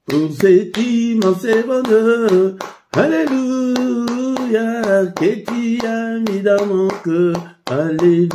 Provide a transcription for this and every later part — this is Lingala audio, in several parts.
pour cet immense bonheur. Alléluia, que tu as mis dans mon cœur. Alléluia,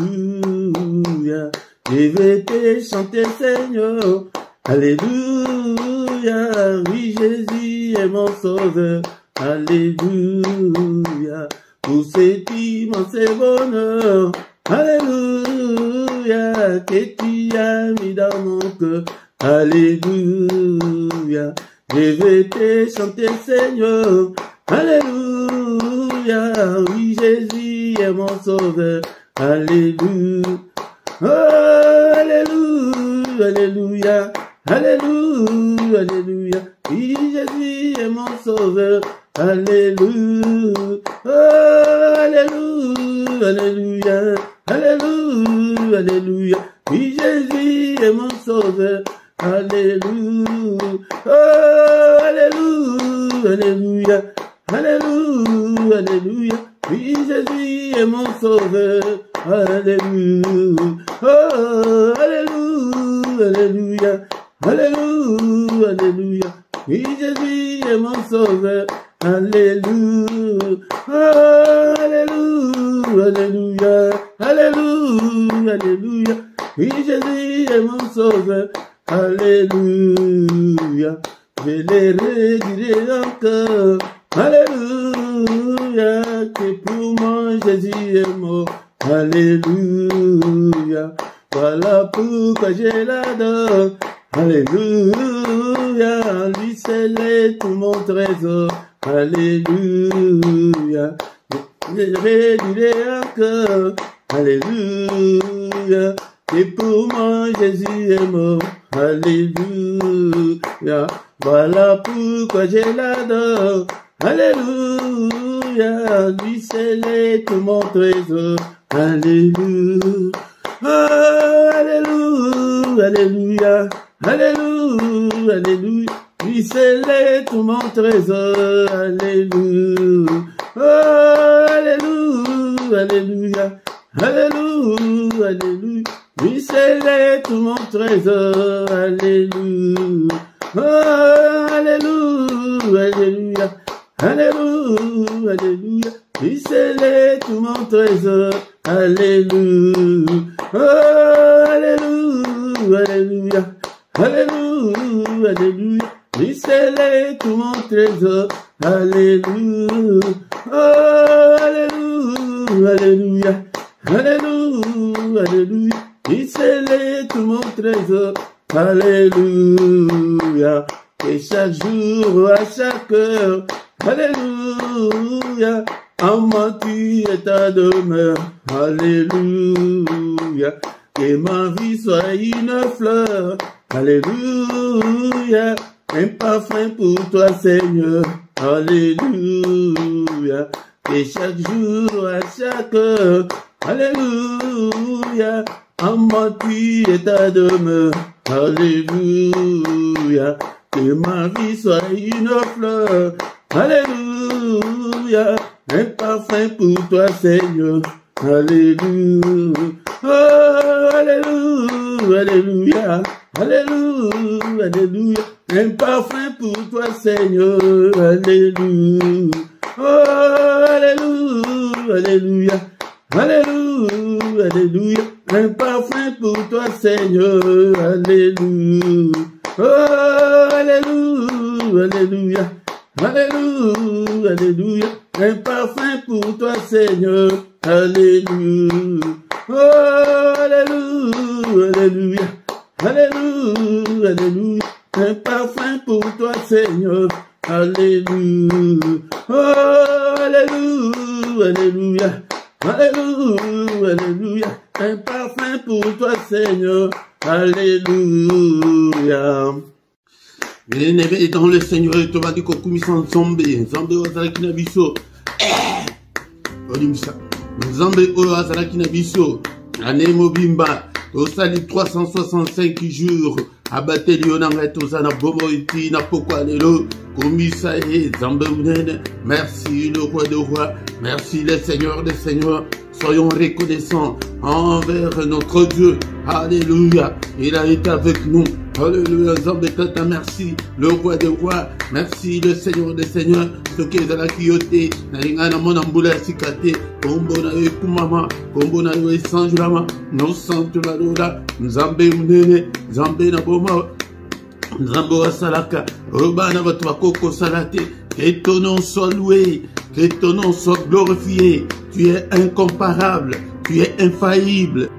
je vais te chanter, Seigneur. Alléluia, oui, Jésus est mon sauveur. Alléluia, pour cet immense bonheur. Alléluia, que tu as mis dans mon cœur. Alléluia, je vais te chanter, Seigneur. Alléluia, oui, Jésus est mon sauveur. Alléluia, oh, alléluia, alléluia, alléluia, alléluia, oui, Jésus est mon sauveur. Alléluia, oh, alléluia, alléluia, alléluia, alléluia, oui, Jésus est mon sauveur. Alléluia, oh, alléluia, alléluia, alléluia, alléluia, oui, Jésus est mon sauveur. Alléluia, oh, alléluia, alléluia, alléluia, alléluia, oui, Jésus est mon sauveur. Alléluia, oh, alléluia, alléluia, alléluia, alléluia, oui, Jésus est mon sauveur. Alléluia, je les redirai encore. Alléluia, que pour moi Jésus est mort. Alléluia, voilà pourquoi je l'adore. Alléluia, lui c'est tout mon trésor. Alléluia, je les redirai encore. Alléluia, et pour moi Jésus est mort. Alléluia, voilà pourquoi je l'adore. Alléluia, lui c'est tout mon trésor. Alléluia, oh, alléluia, alléluia, alléluia, alléluia, lui c'est tout mon trésor. Alléluia, oh, alléluia, alléluia, alléluia, alléluia, lui c'est tout mon trésor. Alléluia, oh, alléluia, alléluia, alléluia, alléluia, lui c'est tout mon trésor. Alléluia, oh, alléluia, alléluia, alléluia, alléluia, lui c'est tout mon trésor. Alléluia, oh, alléluia, alléluia, alléluia, alléluia, lui c'est tout mon trésor. Alléluia, et chaque jour, à chaque heure, alléluia, en moi tu es ta demeure. Alléluia, que ma vie soit une fleur. Alléluia, un parfum pour toi Seigneur. Alléluia, et chaque jour, à chaque heure, alléluia, en moi tu es ta demeure. Alléluia, que ma vie soit une fleur. Alléluia, un parfum pour toi Seigneur. Alléluia, oh, alléluia, alléluia, alléluia, alléluia, un parfum pour toi Seigneur. Alléluia, oh, alléluia, alléluia, alléluia, alléluia, un parfum pour toi Seigneur. Alléluia, oh, alléluia, alléluia, alléluia, alléluia, un parfum pour toi Seigneur. Alléluia, oh, alléluia, alléluia, alléluia, alléluia, un parfum pour toi Seigneur. Alléluia, oh, alléluia, alléluia, alléluia, alléluia, un parfum pour toi Seigneur. Alléluia. Bien-aimé dans le Seigneur, tu vas dire qu'on commence en zombie, zombie au Zalakinabiso. Olimsa, zombie au Zalakinabiso, année Mobimba, au salut 365 jours, abatté Lionanga, Tosana Bomoiti, Napokwa Lelo, Komisa et Zambounen. Merci le roi de rois, merci le Seigneur des seigneurs. Soyons reconnaissants envers notre Dieu. Alléluia. Il a été avec nous. Alléluia, Nzambe Tata, merci, le roi des rois, merci, le Seigneur des seigneurs, ce qui est à la Kyoté, Naringana Monamboula Sikate, Kombona Ekumama, Kombona Esanjulama, nos santos la Lola, Nzambe Unene, Nzambe Naboma, Nzambe Salaka, Robana Batwakoko Salate, que ton nom soit loué, que ton nom soit glorifié, tu es incomparable, tu es infaillible.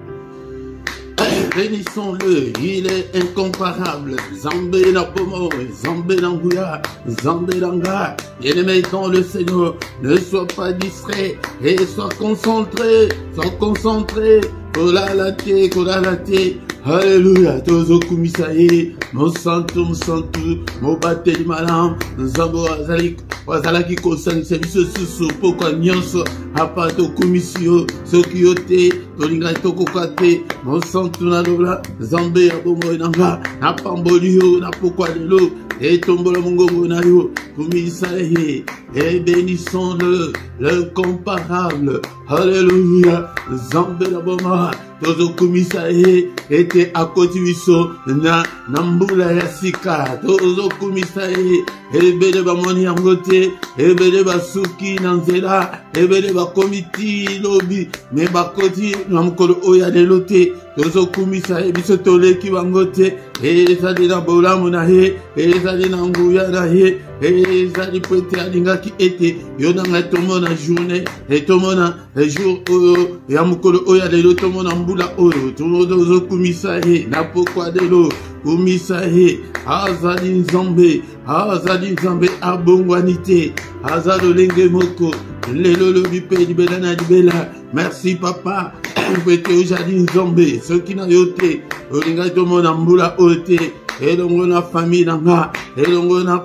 Bénissons-le, il est incomparable. Zambé na pomo, Zambé n'angouya, Zambé n'anga. Bien-aimé dans le Seigneur, ne sois pas distrait et sois concentré, Kolalate, kolalate. Alléluia, tozo kumisaye, mo santu, mo bateli malam, nzambo wazalaki kosangisa biso susu pokwa nyonso apato komisio soki yo te tolinga tokoka te mo santu na lola nzambe ya bomoi nanga napamboli yo na pokwa lelo etombola mongongo na yo kumisa ye et bénissons-le, l'incomparable. Alléluia, nzambe la boma tozo kumisa ye ete akoti biso na mbula ya sika tozo kumisa ye ebele bamoni yango te ebele basuki na nzela ebele bakomiti lobi me bakoti na mokolo oyo ya lelo te tozo kumisa ye biso toleki bango te ezali na bolamu na ye ezali na nguya na ye ezali po ete alingaki ete yo na ngai tomona journée etomona jour oyo ya mokolo oyo ya lelo tomona mbula oyo tozo kumisa ye na pokwa lelo kumisa ye azali nzambe abongwani te aza lolenge moko lelo lobi mpe libela na libela. Merci papa ete ozali nzambe soki na yo te olingai tomona mbula oyo te elongo na famille na nga elongo na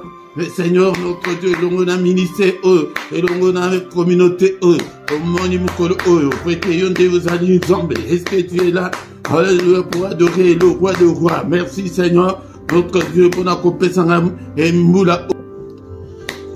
Seigneur notre Dieu elongo na ministère oyo elongo na communauté oyo omoni mokolo oyo ete yo nde ozali nzambe. Est-ce que tu es là? Alléluia, pour adorer le roi de rois. Merci Seigneur notre Dieu pour la compétence et mbula.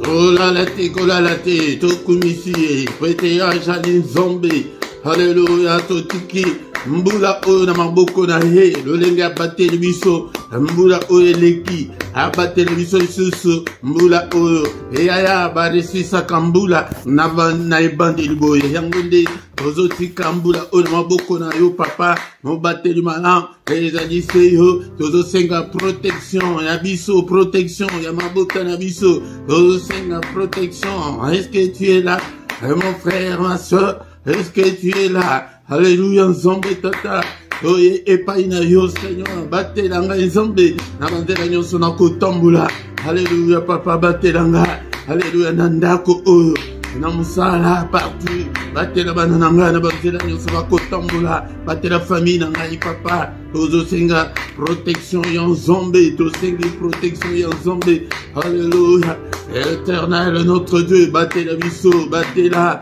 Oh la late, tokumisi, prete ya jali nzambe. Alléluia, totiki. Mbula oyo na maboko na ye lolenge abateli biso mbula oyo eleki abateli biso lisusu mbula oyo eyaya baresisaka mbula na ebandeli boye yango nde tozotika mbula oyo na maboko na yo papa mobateli malamu ezali se yo tozosenga protection ya biso protection ya mabota na biso tozosenga protection. Est-ce que tu es là mon frère ma soeur? Est-ce que tu es là? Alléluia, nzambe tata. Oye epai na yo Seigneur, batela ngai nzambe na bandela nyonso na kotambola. Alléluia papa, batela ngai. Alléluia na ndako oyo na musala partout. Batela bana na ngai na bandela nyonso na kotambola. Batela famille na ngai papa. Tozosenga protection ya nzambe, tosengi protection ya nzambe. Alléluia. Éternel notre Dieu, batela biso, batela,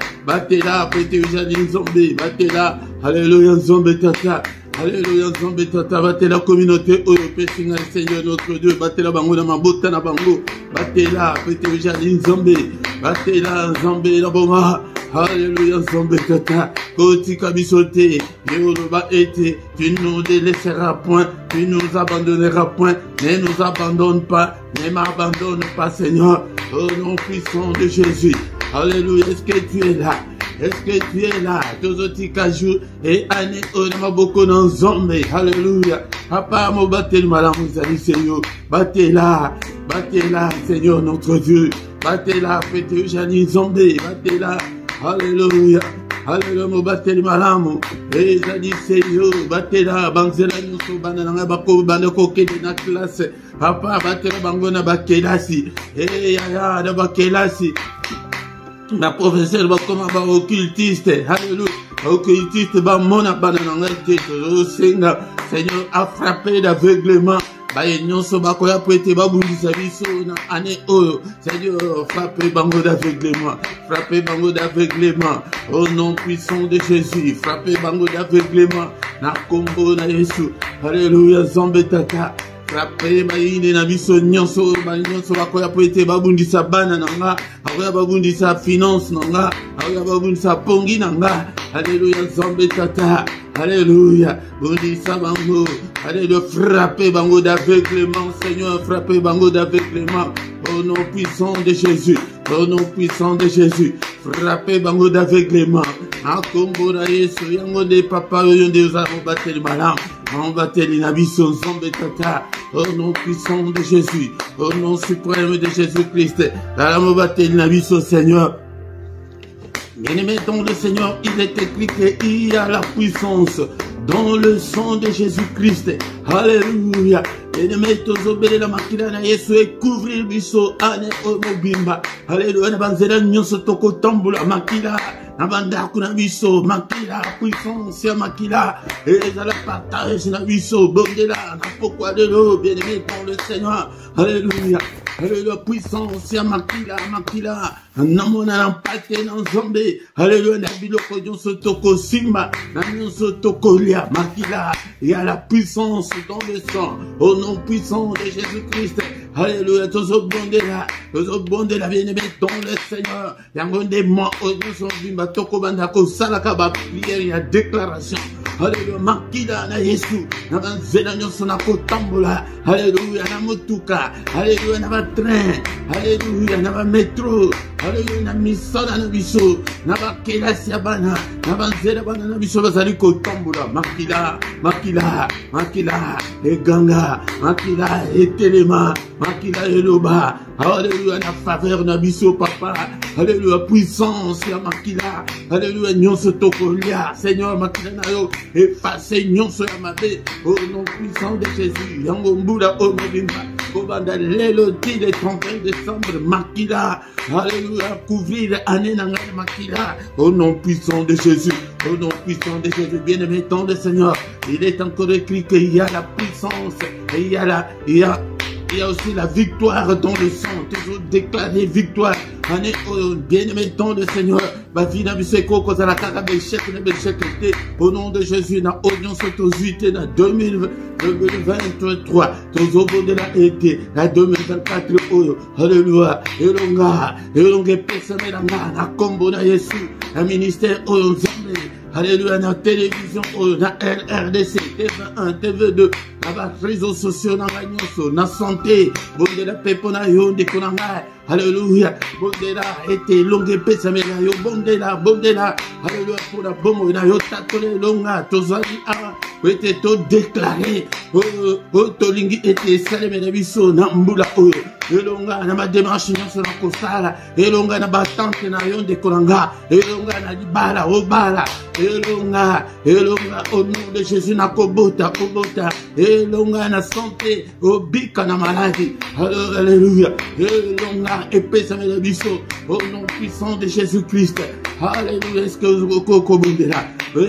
pete ujali nzambe, batela. Alléluia nzambe tata. Alléluia nzambe tata, batela communauté oyo pesinga Seigneur notre Dieu, batela bango na mabota na bango, batela pete ujali nzambe, batela nzambe la boma. Alléluia nzambe tata, kotika biso te, yoloba ete, tu nous délaisseras point, tu nous abandonneras point, ne nous abandonne pas, ne m'abandonne pas Seigneur, au nom puissant de Jésus. Alléluia, est-ce que tu es là? Est-ce que tu es là? Tozotika jour et année on a beaucoup d'ensemble. Alléluia. Papa mo battel malamu zali Seigneur. Battez-la Seigneur notre Dieu. Battez-la fete jani zombe. Battez-la. Alléluia. Alléluia mo battel malamu. Et zali Seigneur. Battez-la banzela nyuso banana bako banako kede na classe. Papa battez-la bangona bakelasi. Eh ya da bakelasi. Ma professeur va comme un occultiste, alléluia, occultiste, bah mon abandon, Seigneur a frappé d'aveuglement. Bah non, so bah quoi prêter bah bouger sa vie sur une année oh, Seigneur frappé bango d'aveuglement, frappé bango d'aveuglement, au nom puissant de Jésus, frappé bango d'aveuglement, na combo na Jésus, alléluia, zambetata. Frappé baine na biso nyonso bakoya po ete babundisa bana na nga akoya babundisa finance na nga akoya babundisa pongi na nga. Alléluia nzambe tata. Alléluia. Bondissa bango. Alléluia. Frappez bango d'aveuglement, Seigneur. Frappez bango d'aveuglement. Au nom puissant de Jésus. Au nom puissant de Jésus. Frappez bango d'aveuglement. Akombora Yesu. Yango de papa. Yonde uzamo bateli malam. On bateli nabiso zombe tata. Au nom puissant de Jésus. Au nom suprême de Jésus-Christ. Alamo bateli nabiso Seigneur. Bien-aimé dans le Seigneur, il est écrit qu'il y a la puissance dans le sang de Jésus-Christ. Alléluia. Bien-aimé, tozobele la makila na Yesu et couvrir biso ane omobimba. Alléluia. Na banzela nyonso toko tambula makila. Na bandaku na biso makila puissance ya makila. Et à la partage na biso bondela na pokwa de l'eau. Bien-aimé dans le Seigneur. Alléluia. Alléluia, puissance ya makila, makila. Namona nampate na nzombe. Alléluia, na biloko nyonso toko simba. Na nyonso toko lia, makila. Il y a la puissance dans le sang. Au nom puissant de Jésus-Christ. Alléluia, tozobondela, bien-aimé dans le Seigneur. Yangonde moi, au nyonso bimba toko banda ko salaka ba prière ya déclaration. Alléluia, makila na Yesu. Na banzela nyonso na kotambola. Alléluia, na motuka. Alléluia, na train. Alléluia, na métro. Alléluia, na misala na biso. Na kelasi ya bana. Na banzela bana na biso bazali kotambola. Makila, makila, makila. Eganga, makila, etelema. Makila eloba. Alléluia, na faveur na biso papa. Alléluia, puissance ya makila. Alléluia, nyonso tokolia. Seigneur, makila na yo. Effacer nyonso ya mabe. Au nom puissant de Jésus. Yango mbula o mobimba. Obanda l'élodie le 31 décembre. Makila. Alléluia, couvrir année nanga makila. Au nom puissant de Jésus. Au nom puissant de Jésus. Bien-aimé dans le Seigneur. Il est encore écrit qu'il y a la puissance. Et il y a aussi la victoire dans le sang. Toujours déclarer victoire. Bien-aimé dans le Seigneur. Au nom de Jésus, na oignon sotozuité na 2023. Tozobo de la été, la 2024. Alléluia. Elonga pesame na kombo na Yesu. Un ministère au Alléluia, na télévision, na RDC, TV1, TV2, na réseaux sociaux, na nyonso, na santé, bonde la pepo na yo de konanga. Alléluia, bonde la été longue pesa me na yo, bonde la, alléluia, pour la bomo na yo tatole longa, tozali a, wete to déclaré, to lingi ete saleme na biso na mbula oyo. Elonga na ma démarche nyonso na kosala, elonga na batante na yo de konanga, elonga na libala obala. Elonga, au nom de Jésus, na kobota, elonga na santé, obika na maladie, alléluia, elonga, épesa me la biso, au nom puissant de Jésus-Christ, alléluia, est-ce que vous bondela,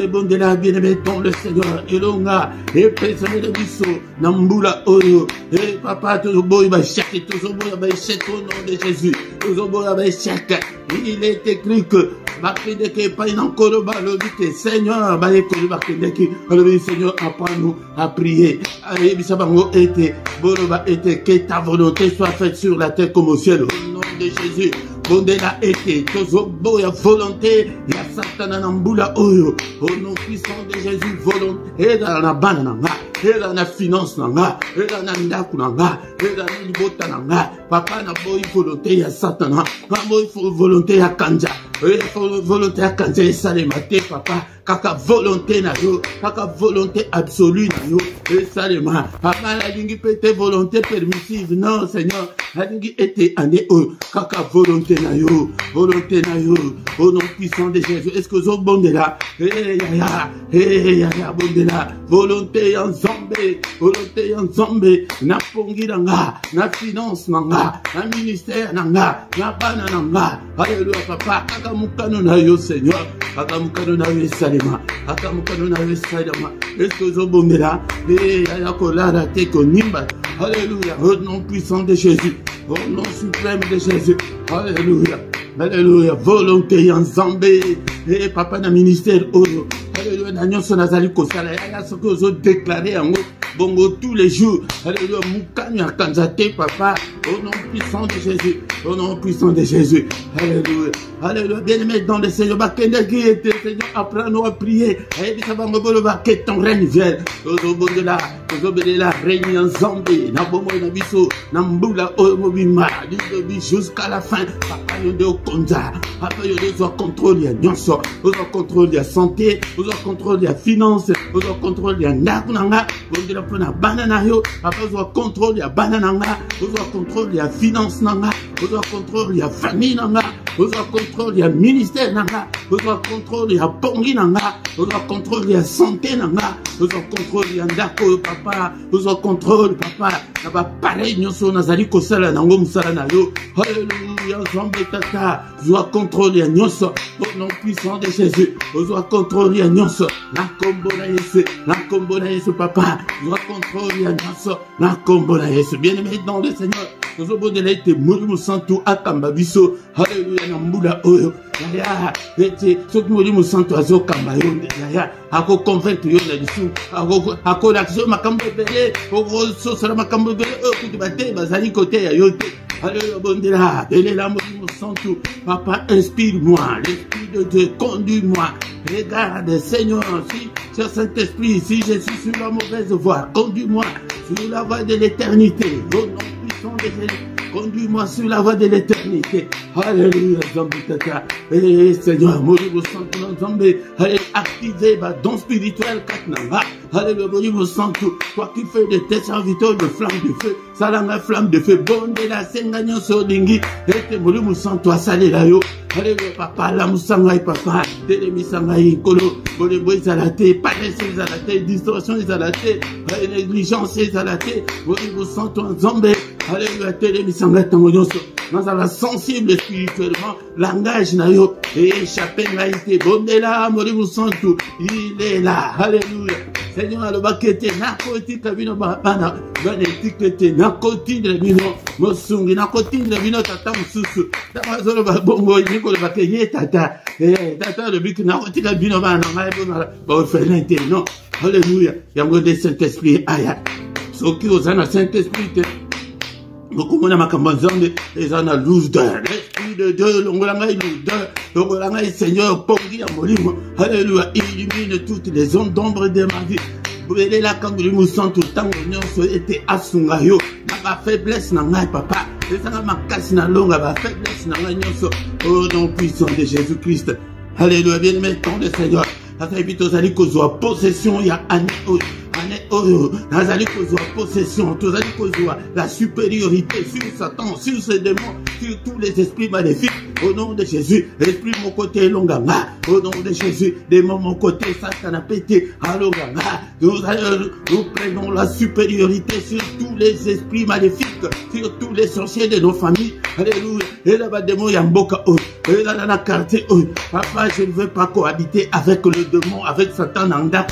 bondela, bien-aimé dans le Seigneur, elonga, épesa me la biso, nambula oyo, et papa, tozoboy ba chèque, tozoboy ba chèque au nom de Jésus, tozoboy ba chèque, il est écrit que, Seigneur, Seigneur, apprends-nous à prier. Que ta volonté soit faite sur la terre comme au ciel. Au nom de Jésus. Bondela été, tozobo ya volonté, ya satana nambula oyo. Au nom puissant de Jésus, volonté. Et dans la bana nanga, et dans la finance nanga, et dans la ndaku nanga, et dans la libota nanga. Papa na boy volonté ya satana, na boy volonté ya kanja. Et volonté ya kanja et salemate papa. Kaka volonté na yo, kaka volonté absolue na yo. Et salema. Papa la lingi pete volonté permissive. Non Seigneur, la lingi était année oyo. Kaka volonté na yo, au nom puissant de Jésus. Est-ce que vous êtes bon de là? Bondela, volonté en zombie, na pongi nanga, na finance nanga, na ministère nanga, na bana nanga. Alléluia papa, akamukano na yo Seigneur, akamukano na yo salema, akamukano na yo salema. Est-ce que vous êtes bon de là? Yakolara teko nimba. Alléluia, au nom puissant de Jésus, au nom suprême de Jésus. Alléluia. Alléluia. Volonté en Zambé. Et papa na ministère. Alléluia. Na nyonso nazali kosala. Ya ce que vous déclaré en haut. bongo tous les jours. Alléluia, Moukanya Kanzate, papa, au nom puissant de Jésus, au nom puissant de Jésus. Alléluia, alléluia, bien-aimé dans le Seigneur, Bakende qui était, Seigneur, apprends-nous à prier. Et que ton règne vienne. De la règne en Zambie, Nabomo Nabiso, Nambula Omobima, jusqu'à la fin. Papa, Yodo Konza, Papa, Yodo contrôle ya nyonso, Yodo contrôle ya santé, Yodo contrôle ya finance, Yodo contrôle ya nakunanga, Yodo pona banana yo, Papa, Yodo contrôle ya banana, Yodo contrôle ya finance nanga, Yodo contrôle ya famille nanga, Yodo contrôle ya ministère nanga, Yodo contrôle ya pongi nanga, Yodo contrôle ya santé nanga, Yodo contrôle ya ndako papa, Yodo contrôle papa, Naba pareil nyonso nazali kosala nango musala na yo. Alléluia, Zambé tata, Yodo contrôle ya nyonso, au nom puissant de Jésus, Yodo contrôle ya nyonso, na kombo na Yesu papa, Yodo contrôle ya nyonso, na kombo na Yesu. Bien-aimé dans le Seigneur, Yodo bodela ete Molimo Santo akamba biso. Alléluia, na mbula oyo. Yaya, ete soki Molimo Santo azokamba yo yaya, ako convaincre yo na biso, ako l'action makambo ebele, oko sosala makambo ebele okuti bate bazali kote ya yo te. Alléluia, bondela, belela Molimo Santo, papa inspire-moi, l'esprit de Dieu, conduis-moi. Regarde, Seigneur, si sur Saint-Esprit, si je suis sur la mauvaise voie, conduis-moi sur la voie de l'éternité. Au nom puissant de Jésus, conduis-moi sur la voie de l'éternité. Alléluia, Zambé tata. Et Seigneur, Molimo Santo, Zambé, allez activer ma don spirituel katnanga. Alléluia, Molimo Santo, toi qui fais de tes serviteurs de flamme de feu, salanga flamme de feu, bonde la sengagnon solingi, et Molimo Santo a salé la yo. Alléluia, papa, la moussangai, papa, télémisangai, kolo, Molimo izalate, paresse izalate, distorsion izalate, négligence izalate, Molimo Santo en Zambé. Alléluia, télémisangai tangoyoso. Nous avons sensible spirituellement, langage na yo, et échappé na été, bondela, Molimo Santo, il est là. Alléluia. Seigneur, alobakete, nakoti kabino bana, banetikete, nakoti de bino, mosungi, nakoti de bino tata mususu, tamazolo babongo, nikolo bakeye tata, tata le bik, nakoti kabino bana, maïbona, orphelinté, non. Alléluia. Yango de Saint-Esprit, aya. Soki ozana Saint-Esprit, Mokumona Makambanzambe, et en a lourdeur. L'esprit de Dieu, l'ongolanga lourdeur, l'ongolanga Seigneur, Pongi à Molimo. Alléluia, illumine toutes les ondes d'ombre de ma vie. Brûlez la Molimo Santo, tant que nous était à Sungayo. Ma faiblesse n'a pas papa. Et ça m'a cassé na longue, ma faiblesse n'a pas. Au nom puissant de Jésus-Christ. Alléluia, bien aimé, tant de Seigneur. Ça fait vite aux alliés qu'on soit possession, il y a année. Nazali kozwa possession, tozali kozwa la supériorité sur Satan, sur ses démons, sur tous les esprits maléfiques. Au nom de Jésus, esprit mon côté longanga. Au nom de Jésus, démon mon côté Satan a pété à longanga. Nous prenons la supériorité sur tous les esprits maléfiques, sur tous les sorciers de nos familles. Alléluia. Et là-bas, démon yamboka oh. Et là, dans la quartier oh. Papa, je ne veux pas cohabiter avec le démon, avec Satan nanga.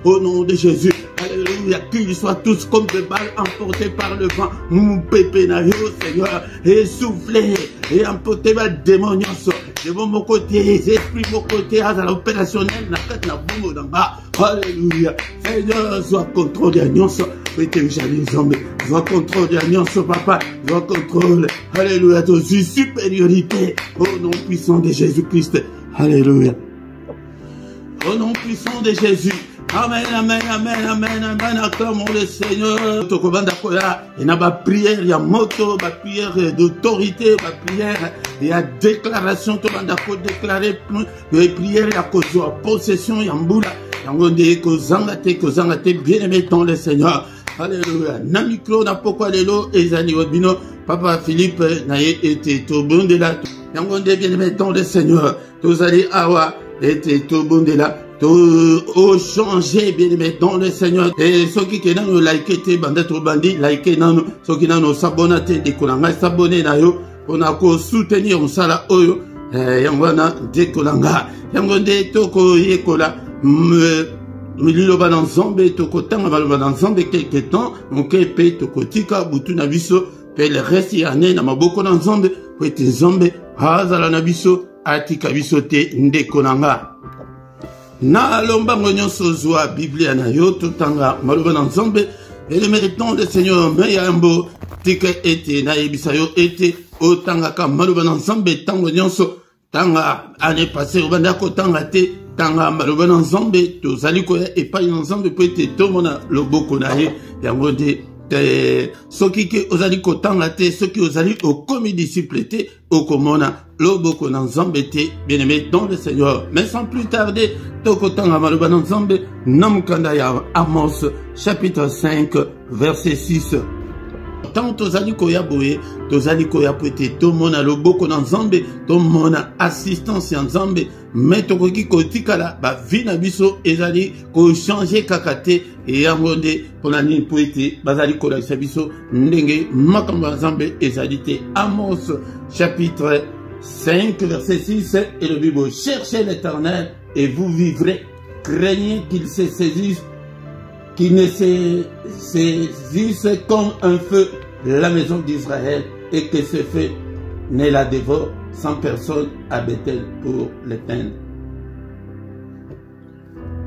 Au nom de Jésus, alléluia, qu'ils soient tous comme des balles emportées par le vent. Mon pépé na yo, Seigneur, et soufflez, et emportez ma démon nyonso. De mon côté, esprit mon côté, à l'opérationnel, na kat na bomo nanga. Alléluia, Seigneur, sois contrôle de nyonso. Pété jali zombe, sois contrôle de nyonso, papa, sois contrôle. Alléluia, ton supériorité. Au nom puissant de Jésus-Christ. Alléluia. Au nom puissant de Jésus. Amen, amen, amen, amen, amen, acclamons le Seigneur. Tokobanda koya, il y a ma prière, il y a moto, ma prière d'autorité, ma prière, il y a déclaration, tokobanda ko déclarer, il y a prière, il y a possession, il y a mboula, il y a ngonde kozangate, bien aimé dans le Seigneur. Alléluia. Na micro, na pokwa lelo, ezali obino, Papa Philippe, naye ete tobondela, il y a ngonde bien aimé dans le Seigneur. Tozali awa, ete tobondela. Au changer bien aimé dans le Seigneur et ceux qui nous like te bande to bandi like nanu ceux qui nous s'abonner te décolanga s'abonner na yo on a ko soutenir on sala oyo yangwana décolanga yangonde toko yekola mililo bana nzambe toko tanga bana nzambe quelque temps on kepe toko tika butu na biso pe le reste ya ne na maboko na nzambe po ete nzambe azala na biso atika biso te ndekolanga. Na lombango nyonso zwa Biblia na yo tutanga maloba na nzambe et le méritant de Seigneur meyambo tika ete na yebisa yo ete otanga ka maloba na nzambe tango nyonso tanga ane passé obanda ko tanga te tanga maloba na nzambe tozali ko epai na nzambe po ete tomona loboko na ye yango de soki ke ozali ko tanga te soki ozali okomi disciple te okomona loboko na nzambe te bien-aimé dans le Seigneur. Mais sans plus tarder tokotanga maloba na nzambe na mukanda ya Amos chapitre 5 verset 6. Tant tozali koya boye tozali koya poete tomona loboko na nzambe tomona assistance ya nzambe mais tokoki kotikala ba vie na biso ezali ko changer kakate et yango nde pona nini poete bazali kolakisa biso ndenge makambo ya nzambe ezali te. Amos chapitre 5 verset 6 et le Bible: cherchez l'Éternel et vous vivrez, craignez qu'il se saisisse, qu'il ne se saisisse comme un feu la maison d'Israël et que ce feu ne la dévore sans personne à Bethel pour l'éteindre.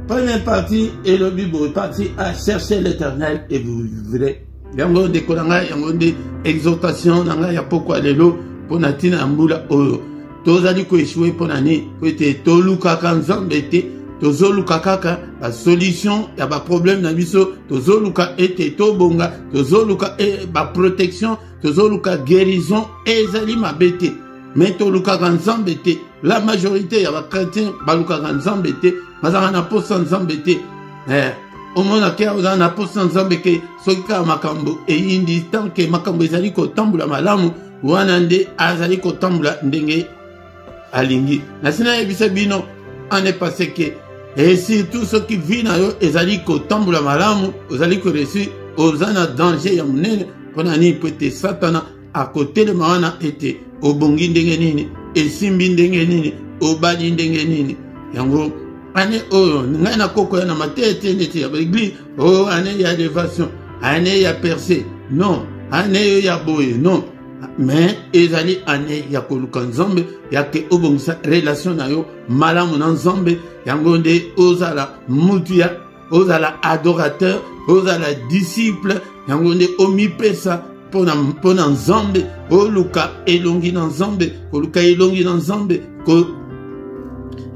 Première partie et le Bible partie à chercher l'Éternel et vous vivrez. Yango de kolanga yango de exhortation nanga ya pokwa lelo pona tina mbula oyo tozali ko échouer pona ni ko ete toluka kanzambe te tozoluka kaka la solution ya ba problème na biso tozoluka ete tobonga tozoluka ba protection tozoluka guérison ezali mabete mais toluka kanzambe te. La majorité ya ba chrétiens baluka kanzambe te bazanga na posa nzambe te omona ke ozana na posa nzambe ke soki ka makambo eyindi tant que makambo ezali ko tambula malamu wana nde azali ko tambula ndenge alingi na sina yebisa bino ane passé ke et surtout ceux qui vivent na yo ezali ko tambula malamu ozali ko reçu ozana danger ya munene pona ni pete satana a côté de maana ete obongi ndenge nini esimbi ndenge nini obali ndenge nini yango ane oyo ngai na koko ya na matete ndete ya l'église oh ane ya dévotion ane ya percée non ane ya boye non mais ezali ane ya koluka nzambe ya ke obongisa relation na yo malamu na nzambe yango nde ozala mutuya ozala adorateur ozala disciple yango nde omipesa pona nzambe oluka elongi na nzambe koluka elongi na nzambe ko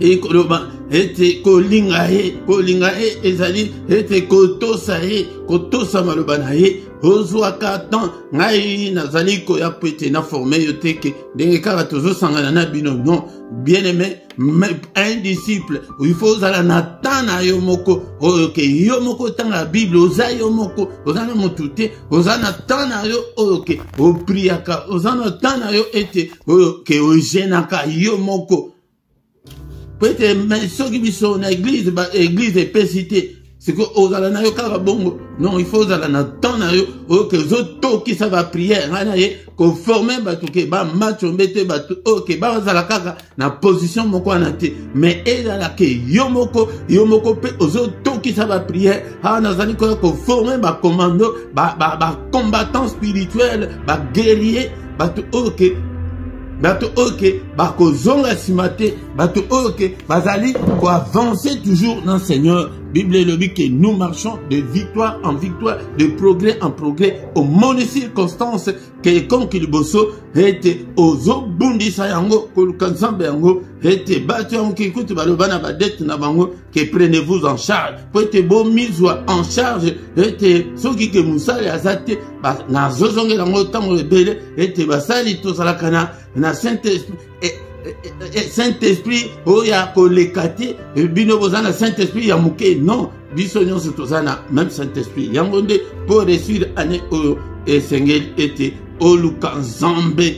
ekoloba ete kolinga ye ezali ete kotosa ye kotosa maloba na ye ozwaka temps ngai nazali koya po ete na forme yo teke ndenge kaka tozosangana na bino non bien aimé un disciple il faut ozala na temps na yo moko oyo ke yo moko tanga Bible oza yo moko oza na motu te oza na temps na yo oyo ke opriaka oza na temps na yo ete oyo ke ojenaka yo moko. Peut-être, mais ce qui sont dans l'église, l'église est pesité. C'est que aux alanayo karabongo. Non, il faut aux alanayo na yo. Ok, zoto qui ça va prier. Anaye, qu'on forme batuke, ba match on mette batu. Ok, ba zalakaka na position moko anate. Mais ezalake yomoko pe zoto qui ça va prier. Ah, nazali ko forme ba commando, ba combattant spirituel, ba guerrier, batu ok. Bato ok, bako zonga simate, bato ok, bazali ko avancer toujours dans le Seigneur. Bible le dit que nous marchons de victoire en victoire, de progrès en progrès, au monde circonstances que comme qu'il bosso était aux bundisa yango, kolukanzambe yango, était battu en kikutu balobana badette na bango, que prenez-vous en charge. Pour être beau mise en charge, était ce qui que musale azate, na zozonge yango tango rebelle, était basali to salakana, na Saint-Esprit, oh ya kolekati, bino bozana Saint-Esprit ya muke, non, biso nyonso tozana même Saint-Esprit. Yangonde pour réussir année oyo esengel ete oluka nzambe.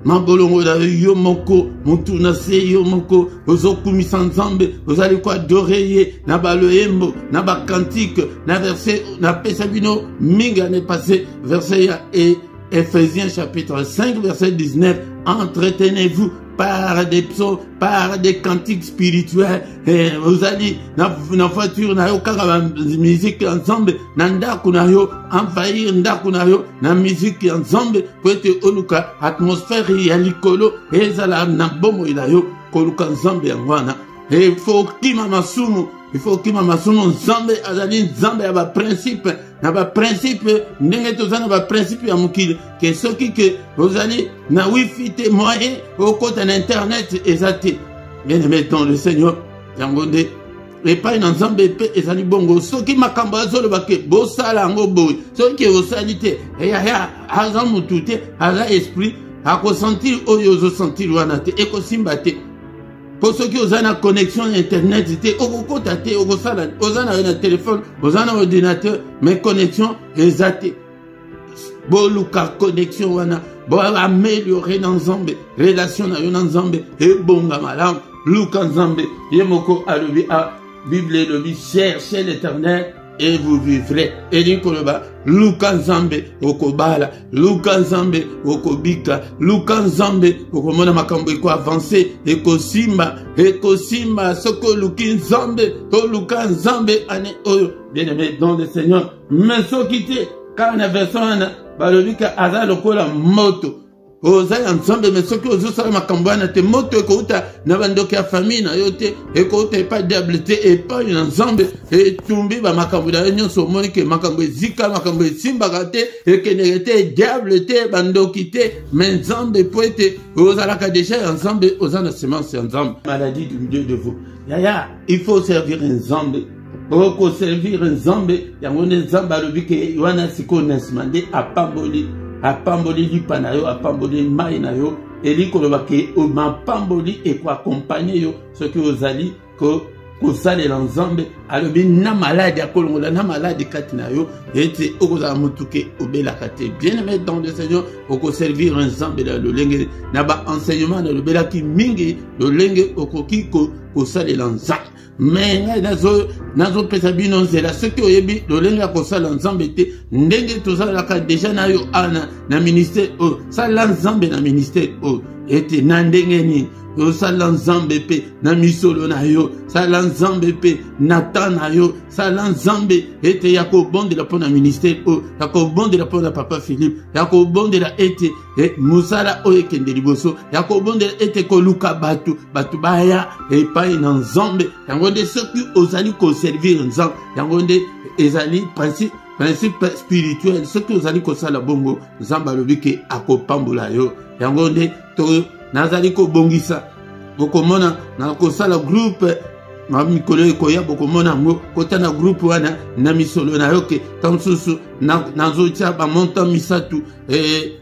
Mambolongo da yo moko, mutuna se yo moko, ozokumisa nzambe, ozali ko adorer na baloyembo, na ba cantique, na verset, na pesa bino minga ne passé verset ya et Ephésiens chapitre 5 verset 19, entretenez-vous par des psaumes, par des cantiques spirituels. Vous allez na voiture na yo kaka musique ensemble, na ndaku na yo envahir ndaku na yo na musique ensemble pour être oluka atmosphère ya likolo ezala na bomo ila yo koluka nzambe yangwana il faut kima masumu, il faut kima masumu nzambe azali nzambe ya ba principe, na ba principe ndenge tozana ba principe ya mukili ke soki ke ozali na wifi te moyen okota na internet ezate. Bien aimé dans le Seigneur, yangonde epai na nzambe pe ezali bongo soki makambo azoloba ke bosala ngo boy soki osali te ya aza mutu te aza esprit akosentir oyo ozosentir wana te ekosimba te. Po soki oza na connexion internet te okokota te okosala oza na téléphone oza na ordinateur mais connexion eza te. Boluka connexion wana bo améliorer na nzambe relation na yo na nzambe ebonga malamu luka nzambe yemoko alobi a Bible le dit, cherchez l'Éternel et vous vivrez. Et dit koloba, luka nzambe okobala, luka nzambe okobika, luka nzambe okomona makambo eko avancer, eko simba, soko luki nzambe, to luka nzambe ane oyo. Bien aimé dans le Seigneur, mais soki te, car na version wana, balobika aza lokola moto. Ozaya nzambe mais soki ozosala makambo wana te moto ekouta na bandoki ya famille na yo te ekouta epa diable te epa na nzambe etumbi ba makambo na yo nyonso omoni ke makambo ezika makambo esimbaka te ekendeke te diable te bandoki te mais nzambe po ete ozalaka deja ya nzambe oza na semence ya nzambe. Maladie du milieu de vous yaya il faut servir nzambe oko servir nzambe yango nde nzambe alobi ke wana sikoyo na nsima nde apamboli apamboli lipa na yo apamboli mai na yo eli koloba ke mapamboli eko accompagner yo soki ozali kosalela nzambe alobi na maladi akolongola na maladi kati na yo ete okozala mutu ke obelaka te. Bien aimé dans le Seigneur okoservir nzambe na lolenge na ba enseignement na lobelaki mingi lolenge okoki kosalela nzambe. Mais nazo pesa bino nzela soki oyebi lolenge ya kosala nzambe te ndenge tozalaka deja na yo ana na ministère o sala nzambe na ministère o ete na ndenge nini osala nzambe pe na misolo na yo sala nzambe pe na ta na yo sala nzambe ete ya kobondela mpo na ministère o ya kobondela mpo na papa Philippe ya kobondela ete musala oyo ekende liboso ya kobondela ete koluka batu baya epai na nzambe yango nde soki ozali koservir nzambe yango nde ezali principe spirituel soki ozali kosala bongo nzambe alobi ke akopambola yo yango nde to nazali kobongisa bokomona na kosala groupe mikolo ekoya bokomona ngo kota na groupe wana na misolo na yo ke tansusu nazotia bamonta misatu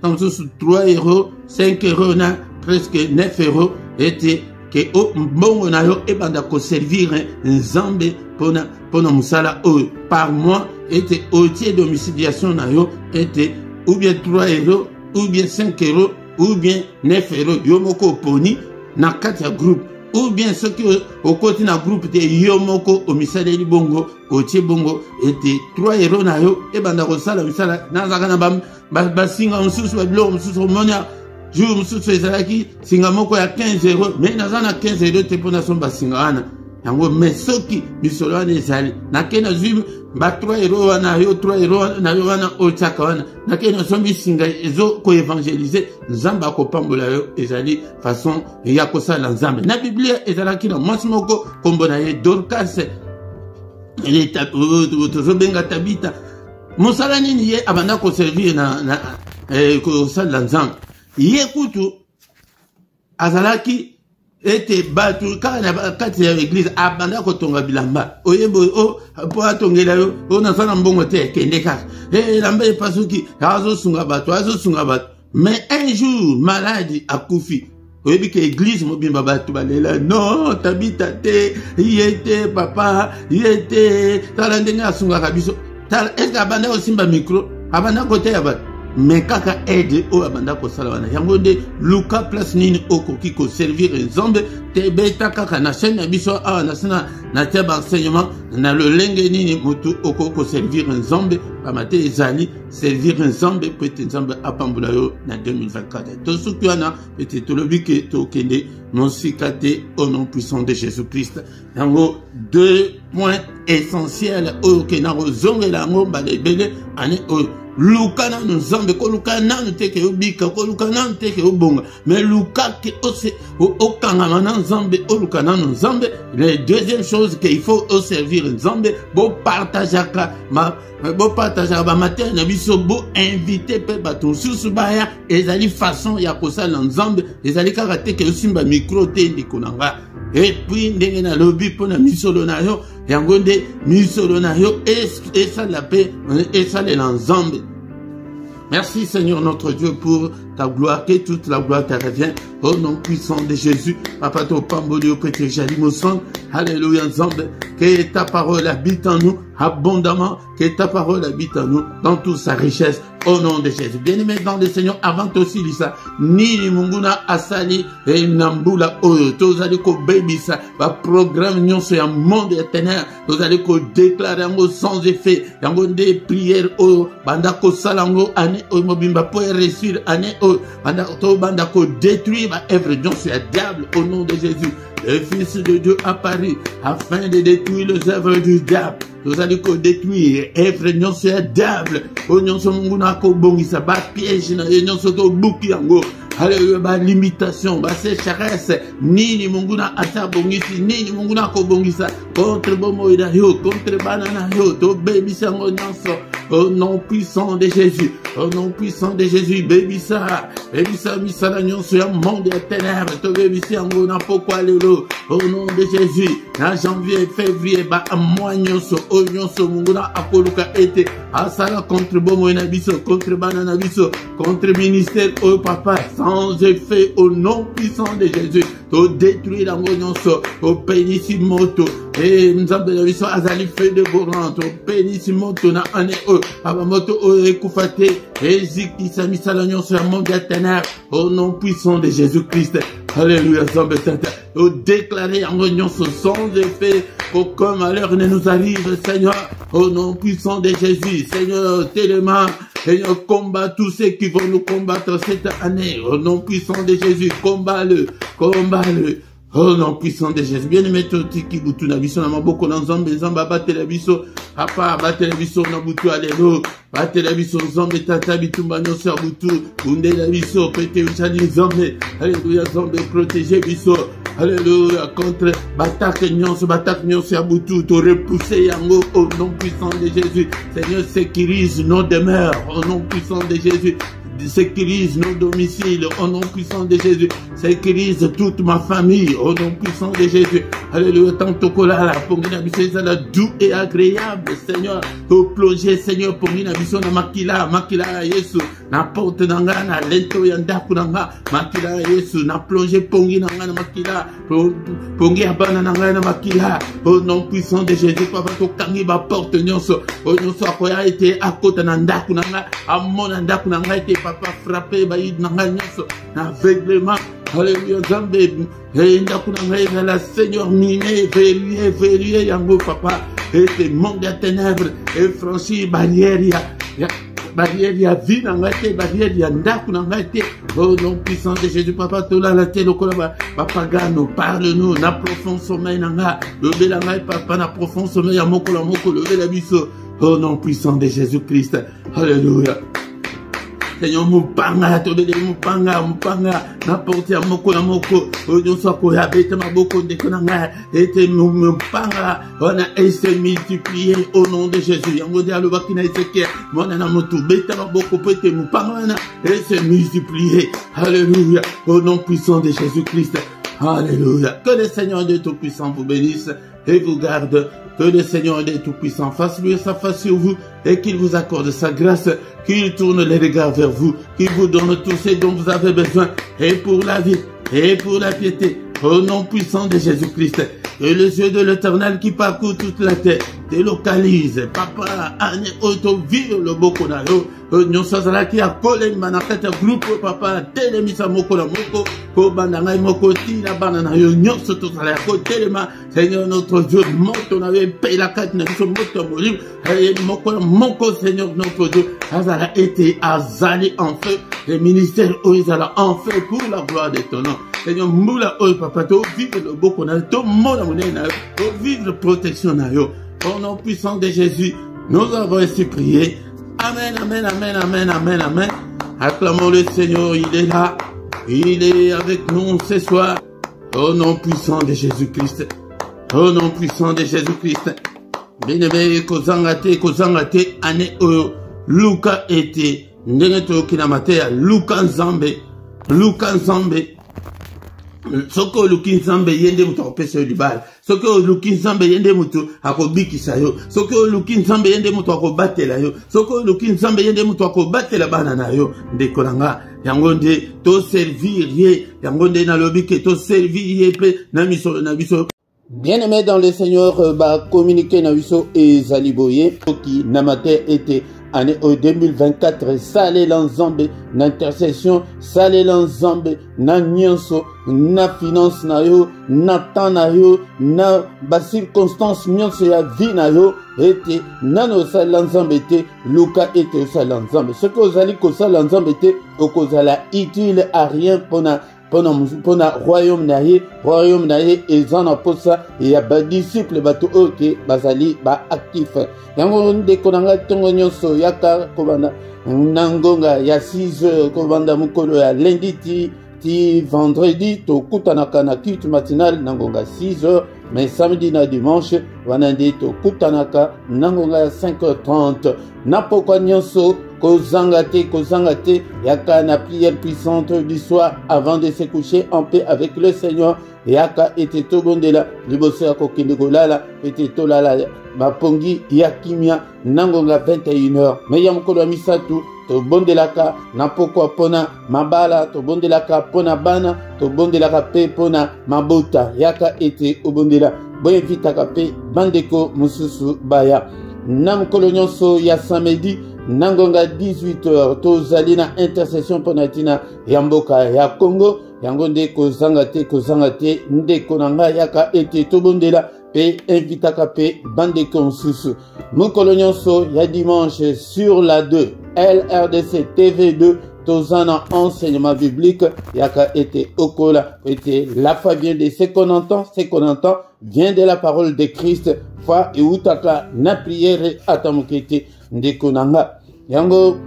tansusu 3 euros 5 euros na presque 9 euros ete ke mbongo na yo ebanda koservir nzambe pona musala oyo par mois ete otie domiciliation na yo ete ou bien 3 euros ou bien 5 euros ou bien 9 euros yo moko oponi na kati ya groupe ou bien ce que au côté na groupe te yo moko omisaleli bongo otie bongo ete 3 euros na yo ebanda kosala misala nazaka na basinga mosusu babiloko mosusu omonia jour mosusu ezalaki singa moko ya 15 euros mais naza na 15 euros te mpona so basinga wana yango mais soki misolo wana ezali nake nazwi ba 3 euros wana yo 3 euros na yo wana otiaka wana nake nazombi singa ezo koevangelize nzambe akopambola yo ezali façon ya kosala nzambe na biblia ezalaki na mwasi moko kombo na ye Dorcas tozobenga Tabita mosala nini ye abanda koservir na kosala nzambe ye kutu azalaki ete batu kaka kati ya église abanda kotonga bilamba oyebo po atongela yo onasala mbongo te kende kaka elamba epasuki azosunga bato mais un jour maladi akufi oyebi ke église mobimba bato balela non Tabita te ye te papa ye te tala ndenge asungaka biso tala eske abanda kosimba micro abanda koteya bato mais kaka aide o abanda kosala wana yango nde luka place nini okoki koservir nzambe te beta kaka na chaîne ya biso awa nasina na tia baenseignement na lolenge nini motu okoki koservir nzambe pamate ezali servir nzambe po ete nzambe apambola yo na 2024 to soki wana ete tolobi ke tokende mosika te au nom puissant de Jésus-Christ yango 2 points essentiels oyo ke na kozongela yango mbala ebele ane oyo luka na nzambe ko luka na teke obika ko luka na teke obonga mais luka ke ose okanga na nzambe o luka na nzambe. La deuxième chose qu'il faut au servir nzambe bo partageaka bo partageaka ba matin na biso bo inviter pe bato susu baya ezali façon ya kosala nzambe ezali kaka teke osimba micro te ndiko nanga. Et puis ndenge na lobi pona misolo na yo yango nde misolo na yo esa la paix esa le nzambe. Merci Seigneur notre Dieu pour ta gloire, que toute la gloire te revient au nom puissant de Jésus. Papa to pamboli au pété jalimo sang. Alléluia nzambe. Que ta parole habite en nous abondamment, que ta parole habite en nous dans toute sa richesse au nom de Jésus. Bien-aimé dans le Seigneur, avant aussi lisa ni munguna asali et nambula oyo tozali ko bebisa ba programme nyonso ya monde éternel tozali ko déclarer ngo sans effet yango des prières oyo banda ko salango ane oyo mobimba po réussir ane oyo banda ko détruire ba œuvre nyonso ya diable au nom de Jésus. Le Fils de Dieu apparu afin de détruire les œuvres du diable. Nous allons détruire œuvres nyonso ya diable. O nyonso munguna ko bongisa ba piège na nyonso to buki yango. Alléluia, ba limitation, ba sécheresse, nini munguna ata bongisi, nini munguna ko bongisa contre bomoida yo, contre banana yo, to baby sango nyonso. Au nom puissant de Jésus, au nom puissant de Jésus, baby sa misala nyonso ya monde ya ténèbres, to baby sango na pokwa lelo. Au nom de Jésus, na janvier, février, ba mois nyonso, o nyonso munguna akoluka ete asala contre bomoida biso, contre banana biso, contre ministère au papa. Sans effet au nom puissant de Jésus, to détruire la nyonso, au pénissimoto, et nzambe na biso azali fait de bourrant, au pénissimoto na ane o, abamoto o ekufate, ezikisa misala nyonso ya monde ya ténèbres, au nom puissant de Jésus-Christ. Alléluia, nzambe tata, au déclarer en nyonso sans effet, pour que malheur ne nous arrive, Seigneur, au nom puissant de Jésus, Seigneur, tellement. Seigneur, combat tous ceux qui vont nous combattre cette année. Au nom puissant de Jésus, combat-le, combat-le. Au nom puissant de Jésus. Bien aimé, toti ki butu na biso na maboko na nzambe nzamba batela biso. Papa batela biso na butu alelo. Batela biso nzambe tata bitumba nyonso ya butu. Kundela biso pete uchali nzambe. Alléluia nzambe protéger biso. Alléluia contre batak nyonso ya butu. To repousser yango au nom puissant de Jésus. Seigneur, sécurise nos demeures au nom puissant de Jésus. Sécurise nos domiciles au nom puissant de Jésus. Sécurise toute ma famille au nom puissant de Jésus. Alléluia. Tanto kola pour mina biso ezala doux et agréable, Seigneur. Pour plonger, Seigneur, pour mina biso na makila Yesu. Na porte nanga na lento ya ndaku nanga makila Yesu. Na plonger pongi nanga na makila. Pongi abana nanga na makila. Au nom puissant de Jésus. Papa to kangi ba porte nyonso. O nyonso akoya ete akota na ndaku nanga. Amona ndaku nanga ete papa frappé baïd nanga nyonso. Na aveuglement. Alléluia, Zambé, la Seigneur miné, verrouillé, yango papa, et le monde des ténèbres, et franchi barrière, barrière, ya vie, n'angate, barrière, ya ndaku, n'angate, au nom puissant de Jésus, papa, tola, la télé, papa, gano, parle-nous, na profond sommeil, nanga, levé la main, papa, na profond sommeil, ya moko, levé la biso, au nom puissant de Jésus-Christ, alléluia. Seigneur, mupanga, tobele mupanga, n'importe ya moko na moko, oyo soko ya bete maboko de konanga, ete mupanga, on a essayé multiplier au nom de Jésus. Yango dia lo bakina Ezekiel, mona na motu bete maboko pete mupanga na, et se multiplier. Alléluia, au nom puissant de Jésus-Christ. Alléluia. Que le Seigneur de Tout-Puissant vous bénisse et vous garde. Que le Seigneur de Tout-Puissant fasse lui sa face sur vous et qu'il vous accorde sa grâce, qu'il tourne les regards vers vous, qu'il vous donne tout ce dont vous avez besoin et pour la vie et pour la piété. Au nom puissant de Jésus-Christ. Et les yeux de l'Éternel qui parcourt toute la terre délocalise. Papa, ane auto vive le boko na yo. Nyon sazala ki a kole manakata groupe papa telemisa moko la moko ko bananga moko ti la banana yo nyon soto sala ko telema. Seigneur notre Dieu, monte on avait payé la carte na biso moto molim. Et moko Seigneur notre Dieu, azala été azali en feu. Les ministères oizala en feu pour la gloire de ton nom. Seigneur moula oi papa to vive le boko na to mona monena to vive la protection na yo. Au nom puissant de Jésus, nous avons ainsi prié. Amen, amen, amen, amen, amen, amen. Acclamons le Seigneur, il est là. Il est avec nous ce soir. Au nom puissant de Jésus-Christ. Au nom puissant de Jésus-Christ. Bien-aimé, kozangate, ane oyo, Luka ete, ndenge kinamatea, Luka Nzambe, soko luki Nzambe yende mutu akopesa yo libala, soko luki Nzambe yende mutu akobikisa yo, soko luki Nzambe yende mutu akobatela yo, soko luki Nzambe yende mutu akobatela bana na yo, ndeko nanga, yango nde to servir ye, yango nde nalobi ke to servir ye pe na biso. Bien-aimé dans le Seigneur, communiquer na biso ezaliboye qui namate était année 2024 sale l'ensemble d'intercession, sale l'ensemble na nyonso na finance na yo, na temps na yo, na ba circonstance nyonso ya vie na yo était nano sale l'ensemble était Luka était sale l'ensemble. Ce que vous allez que sale l'ensemble était au kozala utile à rien pour na royaume na ye ezana posa ya ba disciple bato oke bazali ba actif yango ndeko nanga tongo nyonso yaka kobanda nangonga ya 6h kobanda mukolo ya lundi ti vendredi to kutanaka na culte matinale nangonga 6h mais samedi na dimanche wanande to kutanaka nangonga ya 5h30 napokwa nyonso kozangate yaka na prière puissante du soir avant de se coucher en paix avec le Seigneur yaka ete tobondela liboso ya kokende kolala ete tolala mapongi ya kimia nangonga 21h mais ya mokolo ya misatu tobondelaka na pokwa pona mabala tobondelaka pona bana tobondelaka pe pona mabota yaka ete obondela boyevitaka pe bandeko mususu baya na mokolo nyonso ya samedi nangonga 18h tozali na intercession pona tina ya mboka ya Congo yango nde kozangate ndeko nanga yaka ete tobondela pe invitaka pe bandeko mususu mokolo nyonso ya dimanche sur la 2 LRDC TV2 tozana enseignement biblique yaka ete okola ete la foi vient de ce qu'on entend vient de la parole de Christ foi et utaka na prière atamukete ndeko nanga yango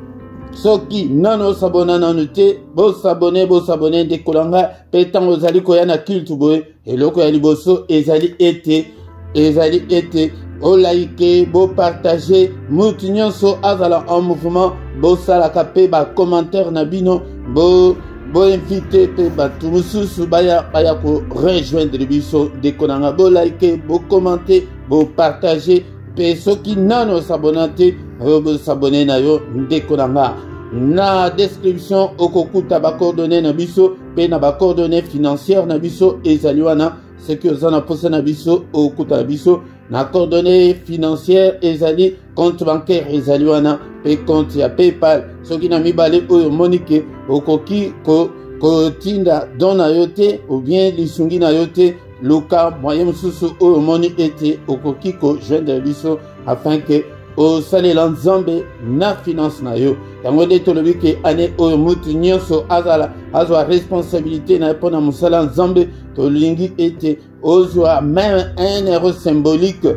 soki nano sabona nanu te bo sabone ndeko nanga pe tango zali koya na culte boye eloko ya liboso ezali ete o like bo partager mutu nyonso azala en mouvement bo salaka pe ba commentaire na bino bo invite pe batu mususu baya ko rejoindre biso ndeko nanga bo like bo commenter bo partager pe soki nano sabonate bo sabone na yo ndeko nanga na description okokuta ba coordonnées na biso pe na ba coordonnées financières na biso ezali wana ce que zana posa na biso okuta biso na coordonnées financières ezali compte bancaire ezali wana pe compte ya PayPal soki na mibale oyo monike okoki ko tinda dona yote ou bien lisungi na yote luka moyen mususu oyo moni ete okoki ko joindre biso afin que o salela Nzambe na finance na yo yango nde tolobi ke ane oyo mutu nyonso azwa responsabilité na pona mosala Nzambe tolingi ete ozwa même 1 euro symbolique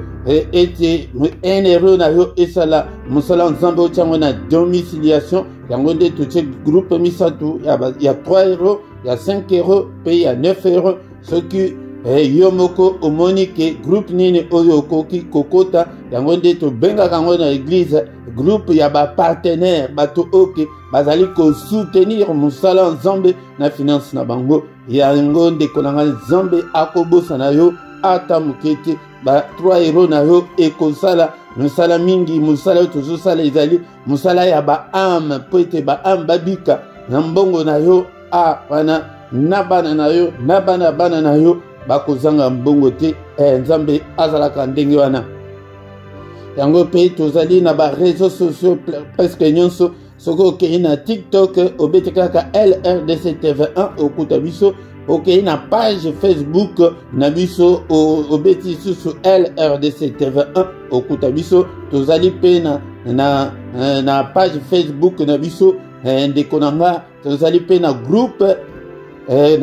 ete 1 euro na yo esala mosala Nzambe otiango na domiciliation yango nde totie groupe misatu ya 3 euros ya 5 euros pe ya 9 euros soki yo moko omoni ke groupe nini oyo okoki kokota yango nde tobengaka yango na église groupe ya ba partenaire bato oke bazali ko soutenir mosala Nzambe na finance na bango yango ndeko nanga Nzambe akobosa na yo ata mokete ba 3 euros na yo ekosala mosala mingi mosala oyo tozosala ezali mosala ya ba ame po ete ba ame babika na mbongo na yo wana na bana na yo na bana na yo bakozanga mbongo te Nzambe azalaka ndenge wana yango pe tozali na ba réseaux sociaux presque nyonso soko okei na TikTok obeti kaka LRDC TV1 okuta biso okei na page Facebook na biso obeti susu LRDC TV1 okuta biso tozali pe na page Facebook na biso ndeko nanga tozali pe na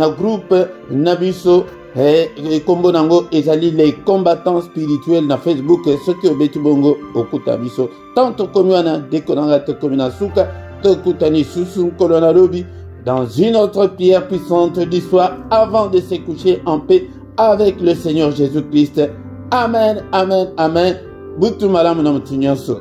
groupe na biso et kombo nango ezali les combattants spirituels na Facebook ce qui obeti bongo okuta biso tanto komiana dekonanga te komina suka tokutani susu kolona lobi dans une autre prière puissante du soir avant de se coucher en paix avec le Seigneur Jésus-Christ. Amen, amen, amen. Butu malamu na mutu nyonso.